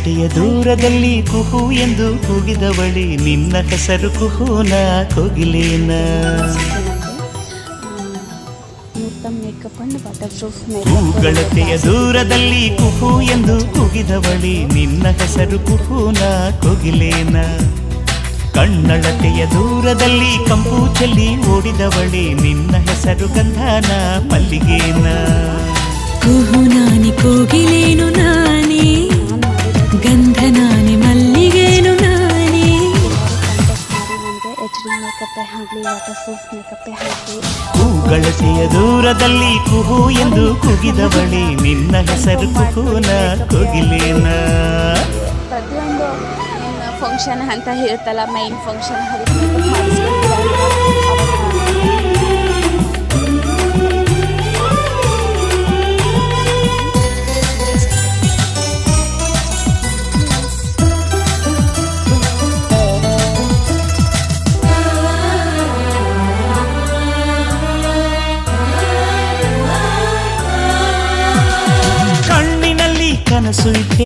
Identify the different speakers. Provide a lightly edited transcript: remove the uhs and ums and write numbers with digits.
Speaker 1: ಹೂಗಳತೆಯ ದೂರದಲ್ಲಿ ಕುಹು ಎಂದು ಕೂಗಿದವಳಿ ನಿನ್ನ ಹೆಸರು ಕುಹುನ ಕೋಗಿಲೇನ. ಹೂಗಳತೆಯ ದೂರದಲ್ಲಿ ಕುಹು ಎಂದು ಕೂಗಿದವಳಿ ನಿನ್ನ ಹೆಸರು ಕುಹುನ ಕೋಗಿಲೇನ. ಕಣ್ಣಳತೆಯ ದೂರದಲ್ಲಿ ಕಂಪು ಚೆಲ್ಲಿ ಓಡಿದವಳಿ ನಿನ್ನ ಹೆಸರು ಗಂಧನ ಮಲ್ಲಿಗೇನ.
Speaker 2: ಕುಹು ನಾನಿ ಕೋಗಿಲೇನು ನಾನೇ, ಗಂಧ ನಾನಿ ಮಲ್ಲಿಗೇನು ನಾನೇ.
Speaker 1: ಹೂಗಳತೆಯ ದೂರದಲ್ಲಿ ಕುಹು ಎಂದು ಕೂಗಿದವಳಿ ನಿನ್ನ ಹೆಸರು ಕುಹುನ ಕೋಗಿಲೇನ.
Speaker 3: ಪ್ರತಿಯೊಂದು ಫಂಕ್ಷನ್ ಅಂತ ಇರುತ್ತಲ್ಲ, ಮೈನ್ ಫಂಕ್ಷನ್
Speaker 1: ಕಣ್ಣಿನಲ್ಲಿ ಕನಸು ಇದ್ದೆ